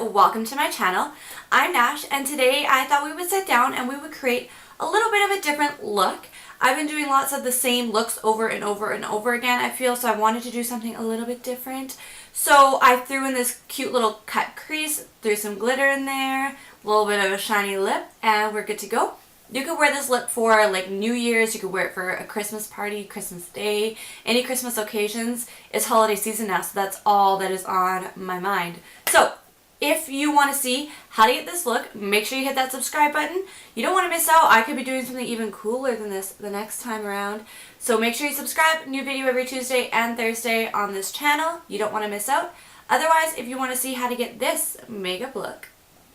welcome to my channel. I'm Nash, and today I thought we would sit down and we would create a little bit of a different look. I've been doing lots of the same looks over and over and over again, I feel, so I wanted to do something a little bit different. So I threw in this cute little cut crease, threw some glitter in there, a little bit of a shiny lip, and we're good to go. You could wear this look for like New Year's, you could wear it for a Christmas party, Christmas Day, any Christmas occasions. It's holiday season now, so that's all that is on my mind. So if you want to see how to get this look, make sure you hit that subscribe button. You don't want to miss out. I could be doing something even cooler than this the next time around. So make sure you subscribe. New video every Tuesday and Thursday on this channel. You don't want to miss out. Otherwise, if you want to see how to get this makeup look,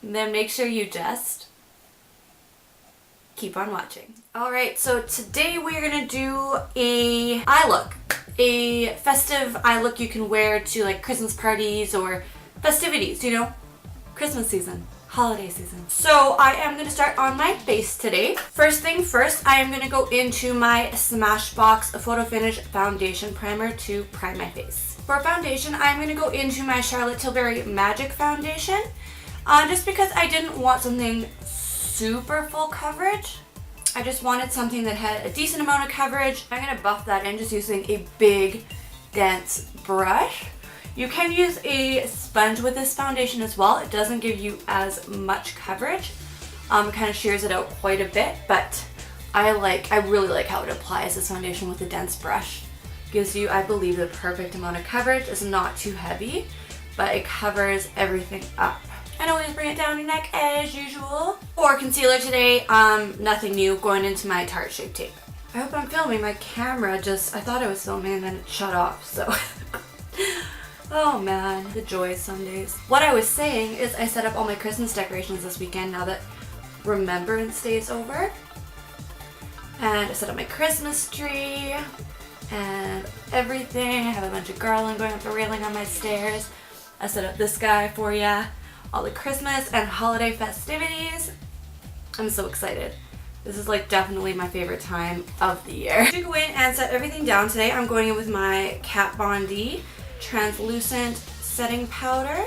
then make sure you just keep on watching. Alright, so today we're going to do a eye look. A festive eye look you can wear to like Christmas parties or festivities, you know, Christmas season, holiday season. So I am going to start on my face today. First thing first, I am going to go into my Smashbox Photo Finish Foundation Primer to prime my face. For foundation, I'm going to go into my Charlotte Tilbury Magic Foundation, just because I didn't want something super full coverage. I just wanted something that had a decent amount of coverage. I'm going to buff that in just using a big, dense brush. You can use a sponge with this foundation as well. It doesn't give you as much coverage. It kind of shears it out quite a bit, but I really like how it applies this foundation with a dense brush. Gives you, I believe, the perfect amount of coverage. It's not too heavy, but it covers everything up. And always bring it down your neck as usual. For concealer today, nothing new, going into my Tarte Shape Tape. I hope I'm filming. My camera just, I thought I was filming and then it shut off, so. Oh man, the joys some days. What I was saying is I set up all my Christmas decorations this weekend now that Remembrance Day is over. And I set up my Christmas tree and everything. I have a bunch of garland going up the railing on my stairs. I set up this guy for ya. All the Christmas and holiday festivities. I'm so excited. This is like definitely my favorite time of the year. To go in and set everything down today, I'm going in with my Kat Von D translucent setting powder.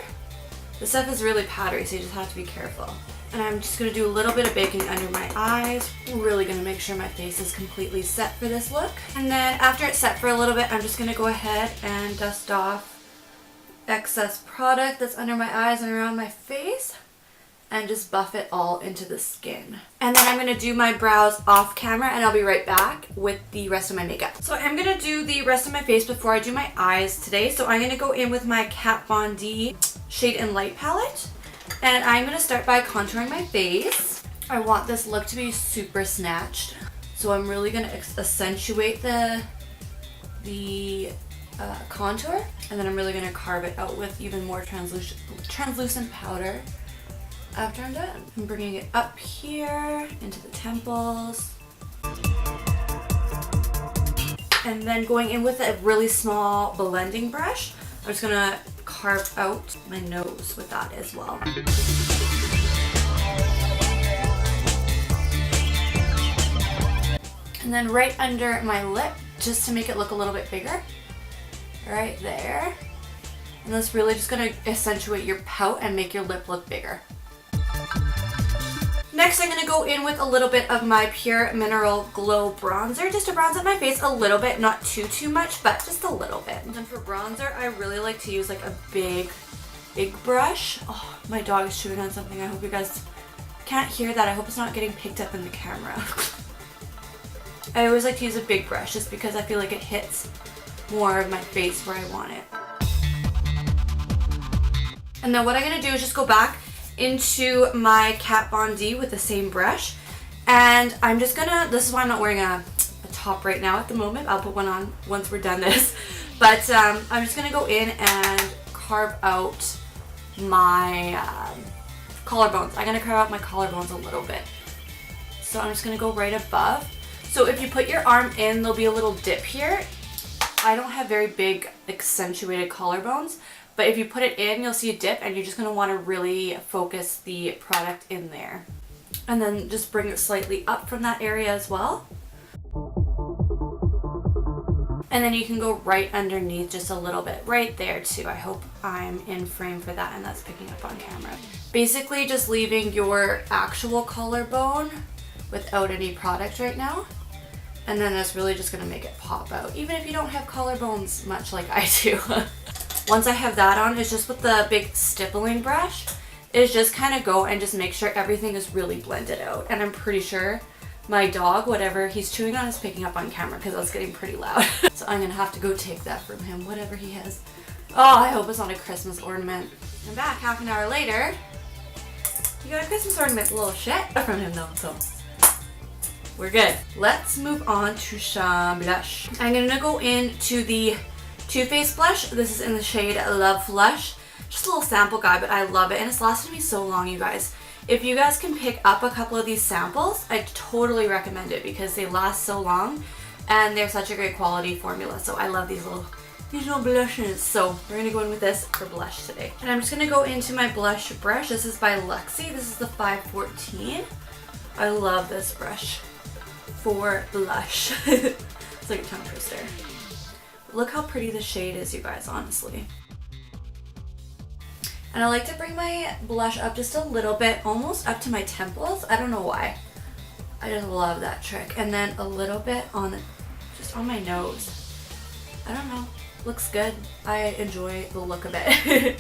This stuff is really powdery, so you just have to be careful. And I'm just going to do a little bit of baking under my eyes. I'm really going to make sure my face is completely set for this look. And then after it's set for a little bit, I'm just going to go ahead and dust off excess product that's under my eyes and around my face and just buff it all into the skin. And then I'm going to do my brows off camera and I'll be right back with the rest of my makeup. So I'm going to do the rest of my face before I do my eyes today. So I'm going to go in with my Kat Von D Shade and Light palette and I'm going to start by contouring my face. I want this look to be super snatched, so I'm really going to accentuate the contour, and then I'm really going to carve it out with even more translucent powder after I'm done. I'm bringing it up here into the temples, and then going in with a really small blending brush. I'm just going to carve out my nose with that as well. And then right under my lip, just to make it look a little bit bigger. Right there. And that's really just going to accentuate your pout and make your lip look bigger. Next, I'm going to go in with a little bit of my Pure Mineral Glow Bronzer, just to bronze up my face a little bit, not too much, but just a little bit. And then for bronzer, I really like to use like a big brush. Oh, my dog is chewing on something. I hope you guys can't hear that. I hope it's not getting picked up in the camera. I always like to use a big brush just because I feel like it hits more of my face where I want it. And then what I'm going to do is just go back into my Kat Von D with the same brush, and I'm just gonna, this is why I'm not wearing a top right now at the moment. I'll put one on once we're done this, but I'm just gonna go in and carve out my collarbones. I'm gonna carve out my collarbones a little bit, so I'm just gonna go right above. So if you put your arm in, there'll be a little dip here. I don't have very big accentuated collarbones, but if you put it in, you'll see a dip, and you're just going to want to really focus the product in there. And then just bring it slightly up from that area as well. And then you can go right underneath just a little bit, right there too. I hope I'm in frame for that and that's picking up on camera. Basically just leaving your actual collarbone without any product right now. And then that's really just gonna make it pop out, even if you don't have collarbones much like I do. Once I have that on, it's just with the big stippling brush, is just kind of go and just make sure everything is really blended out. And I'm pretty sure my dog, whatever he's chewing on, is picking up on camera because that's getting pretty loud. So I'm gonna have to go take that from him, whatever he has. Oh, I hope it's not a Christmas ornament. I'm back half an hour later. You got a Christmas ornament, little shit. From him though, so we're good. Let's move on to some blush. I'm gonna go into the Too Faced blush. This is in the shade Love Flush. Just a little sample guide, but I love it and it's lasted me so long, you guys. If you guys can pick up a couple of these samples, I totally recommend it because they last so long and they're such a great quality formula. So I love these little blushes. So we're gonna go in with this for blush today. And I'm just gonna go into my blush brush. This is by Luxie. This is the 514. I love this brush for blush. It's like a tongue twister. Look how pretty the shade is, you guys, honestly. And I like to bring my blush up just a little bit, almost up to my temples. I don't know why. I just love that trick. And then a little bit on, just on my nose. I don't know. Looks good. I enjoy the look of it.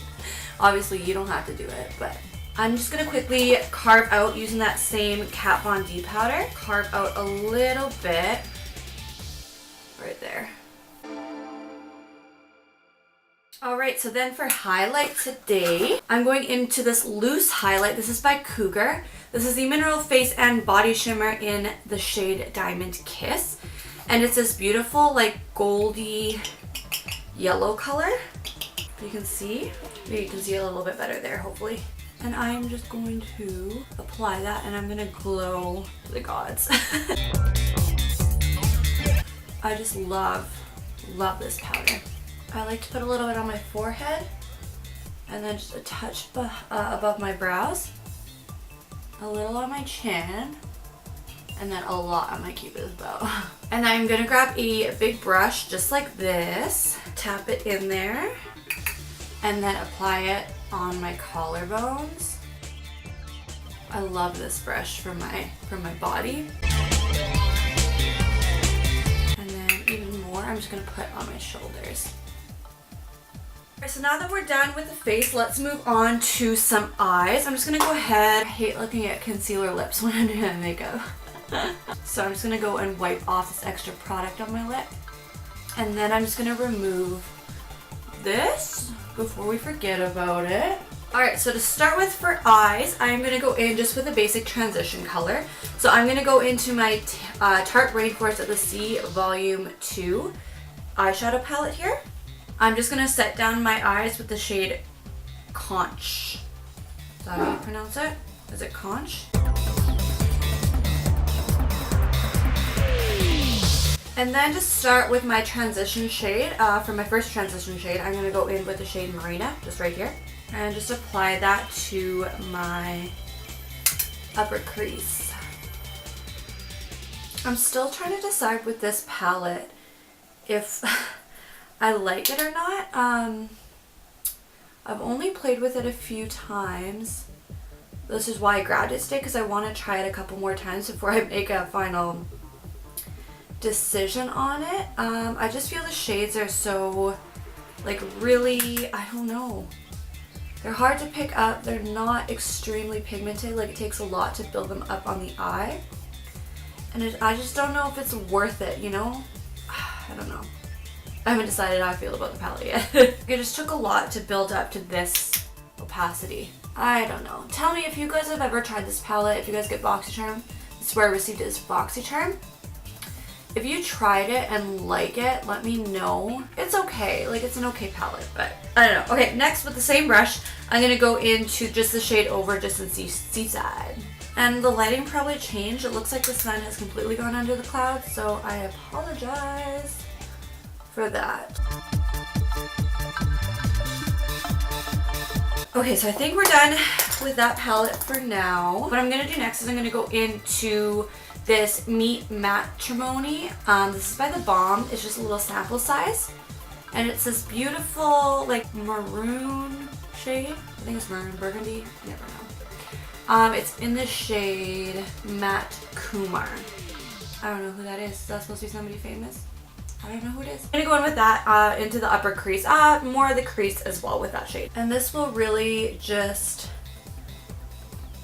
Obviously, you don't have to do it, but I'm just gonna quickly carve out using that same Kat Von D powder. Carve out a little bit right there. Alright, so then for highlight today, I'm going into this loose highlight. This is by Cougar. This is the Mineral Face and Body Shimmer in the shade Diamond Kiss. And it's this beautiful, like, goldy yellow color. You can see. Maybe you can see a little bit better there, hopefully. And I'm just going to apply that and I'm going to glow the gods. I just love this powder. I like to put a little bit on my forehead and then just a touch above my brows, a little on my chin, and then a lot on my cupid's bow. And I'm gonna grab a big brush just like this, tap it in there, and then apply it on my collarbones. I love this brush for my body. And then even more, I'm just gonna put on my shoulders. Alright, so now that we're done with the face, let's move on to some eyes. I'm just gonna go ahead. I hate looking at concealer lips when I'm doing makeup. So I'm just gonna go and wipe off this extra product on my lip. And then I'm just gonna remove this before we forget about it. Alright, so to start with for eyes, I'm gonna go in just with a basic transition color. So I'm gonna go into my Tarte Rainforest of the Sea Volume 2 eyeshadow palette here. I'm just gonna set down my eyes with the shade Conch. Is that how you pronounce it? Is it Conch? And then to start with my transition shade, for my first transition shade, I'm gonna go in with the shade Marina, just right here. And just apply that to my upper crease. I'm still trying to decide with this palette if I like it or not. I've only played with it a few times. This is why I grabbed it today, because I want to try it a couple more times before I make a final decision on it. I just feel the shades are so, like, really, I don't know. They're hard to pick up. They're not extremely pigmented. Like, it takes a lot to build them up on the eye. And I just don't know if it's worth it, you know? I don't know. I haven't decided how I feel about the palette yet. It just took a lot to build up to this opacity. I don't know. Tell me if you guys have ever tried this palette, if you guys get BoxyCharm. This is where I received it, is BoxyCharm. If you tried it and like it, let me know. It's okay. Like, it's an okay palette, but I don't know. Okay, next with the same brush, I'm going to go into just the shade Over Just in Seaside. And the lighting probably changed. It looks like the sun has completely gone under the clouds, so I apologize for that. Okay, so I think we're done with that palette for now. What I'm gonna do next is I'm gonna go into this Meet Matrimony. This is by The Balm. It's just a little sample size. And it's this beautiful like maroon shade. I think it's maroon burgundy. I never know. It's in the shade Matte Kumar. I don't know who that is. Is that supposed to be somebody famous? I don't know who it is. I'm gonna go in with that into the upper crease. More of the crease as well with that shade. And this will really just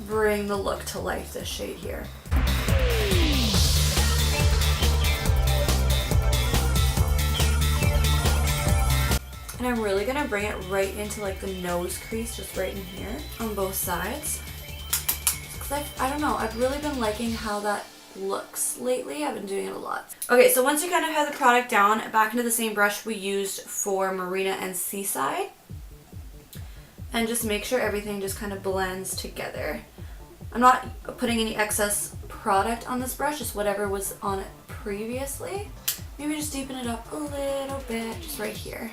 bring the look to life, this shade here. And I'm really gonna bring it right into like the nose crease, just right in here on both sides. Cause I don't know, I've really been liking how that looks lately. I've been doing it a lot. Okay, so once you kind of have the product down, back into the same brush we used for Marina and Seaside. And just make sure everything just kind of blends together. I'm not putting any excess product on this brush, just whatever was on it previously. Maybe just deepen it up a little bit, just right here.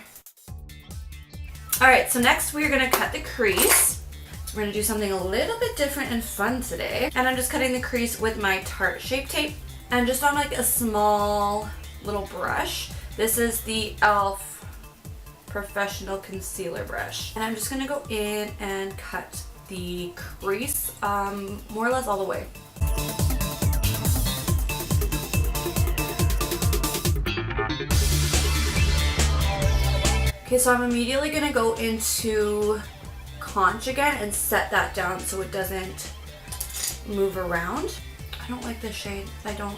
Alright, so next we're going to cut the crease. We're going to do something a little bit different and fun today. And I'm just cutting the crease with my Tarte Shape Tape. And just on like a small little brush. This is the e.l.f. Professional Concealer Brush. And I'm just going to go in and cut the crease more or less all the way. Okay, so I'm immediately going to go into conch again and set that down so it doesn't move around. I don't like this shade. I don't.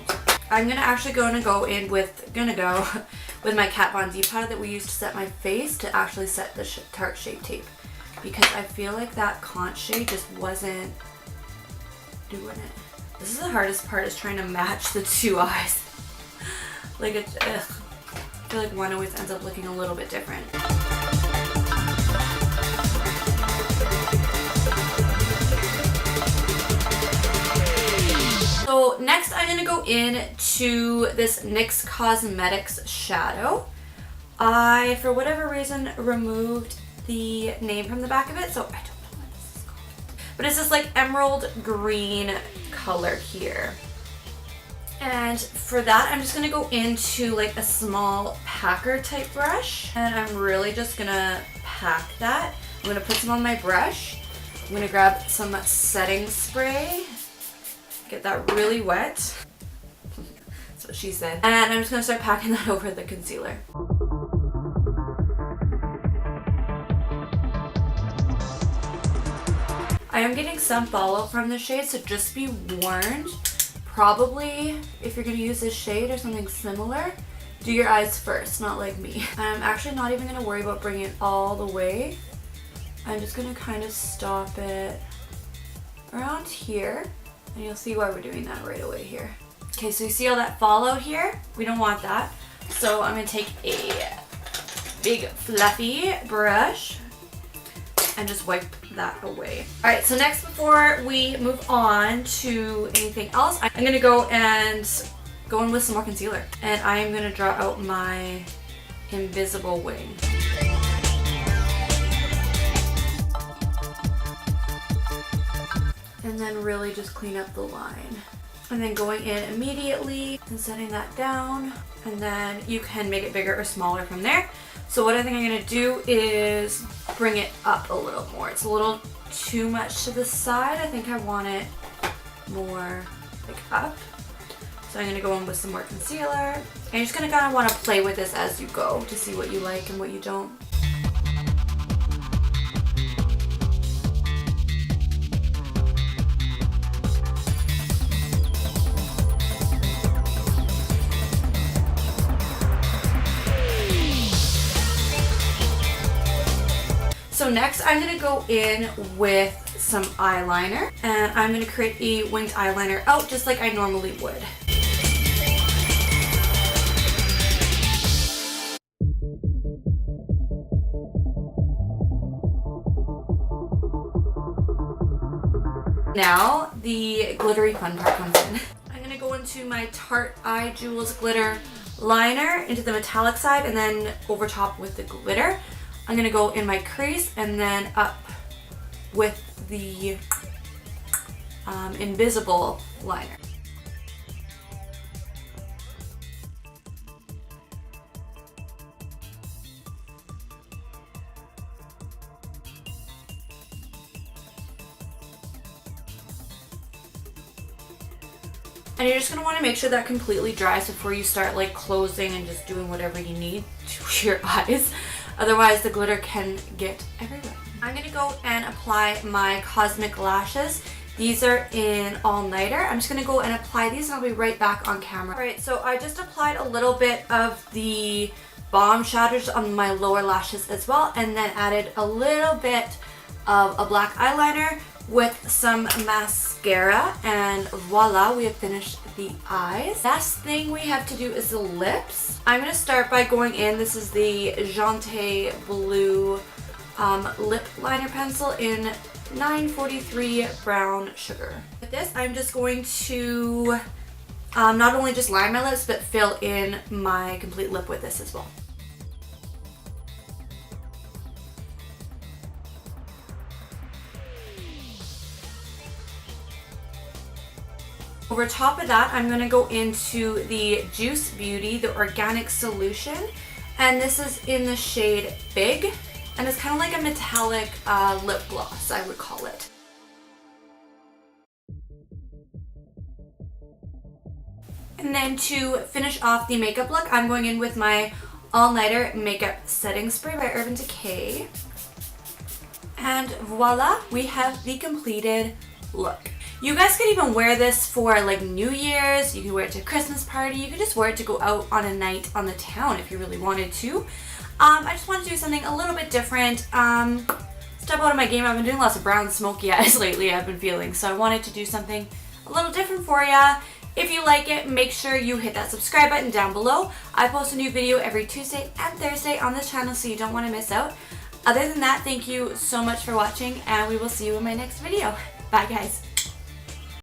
I'm gonna actually go in with my Kat Von D powder that we used to set my face to actually set the Tarte Shape Tape, because I feel like that conch shade just wasn't doing it. This is the hardest part, is trying to match the two eyes. Like it's, I feel like one always ends up looking a little bit different. So next I'm going to go into this NYX Cosmetics shadow. I, for whatever reason, removed the name from the back of it, so I don't know what this is called. But it's this like emerald green color here. And for that, I'm just going to go into like a small packer type brush. And I'm really just going to pack that. I'm going to put some on my brush. I'm going to grab some setting spray. Get that really wet. That's what she said. And I'm just going to start packing that over the concealer. I am getting some fallout from this shade, so just be warned. Probably, if you're going to use this shade or something similar, do your eyes first, not like me. I'm actually not even going to worry about bringing it all the way. I'm just going to kind of stop it around here. And you'll see why we're doing that right away here. Okay, so you see all that fallout here? We don't want that. So I'm going to take a big fluffy brush and just wipe that away. Alright, so next, before we move on to anything else, I'm going to go in with some more concealer. And I'm going to draw out my invisible wing. And then really just clean up the line. And then going in immediately and setting that down. And then you can make it bigger or smaller from there. So what I think I'm going to do is bring it up a little more. It's a little too much to the side. I think I want it more like up. So I'm going to go in with some more concealer. And you're just going to kind of want to play with this as you go to see what you like and what you don't. So next I'm going to go in with some eyeliner, and I'm going to create a winged eyeliner out just like I normally would. Now the glittery fun part comes in. I'm going to go into my Tarte Eye Jewels glitter liner into the metallic side and then over top with the glitter. I'm going to go in my crease and then up with the invisible liner. And you're just going to want to make sure that completely dries before you start like closing and just doing whatever you need to your eyes. Otherwise the glitter can get everywhere. I'm going to go and apply my Cosmic lashes. These are in All Nighter. I'm just going to go and apply these and I'll be right back on camera. Alright, so I just applied a little bit of the Bomb Shadows on my lower lashes as well, and then added a little bit of a black eyeliner with some mascara, and voila, we have finished the eyes. Last thing we have to do is the lips. I'm going to start by going in, this is the Jante Blue lip liner pencil in 943 Brown Sugar. With this, I'm just going to not only just line my lips, but fill in my complete lip with this as well. Over top of that, I'm going to go into the Juice Beauty, the Organic Solution, and this is in the shade Big, and it's kind of like a metallic lip gloss, I would call it. And then to finish off the makeup look, I'm going in with my All Nighter Makeup Setting Spray by Urban Decay. And voila, we have the completed look. You guys could even wear this for like New Year's, you can wear it to a Christmas party, you can just wear it to go out on a night on the town if you really wanted to. I just wanted to do something a little bit different, step out of my game. I've been doing lots of brown smoky eyes lately, I've been feeling, so I wanted to do something a little different for ya. If you like it, make sure you hit that subscribe button down below. I post a new video every Tuesday and Thursday on this channel, so you don't want to miss out. Other than that, thank you so much for watching, and we will see you in my next video. Bye guys.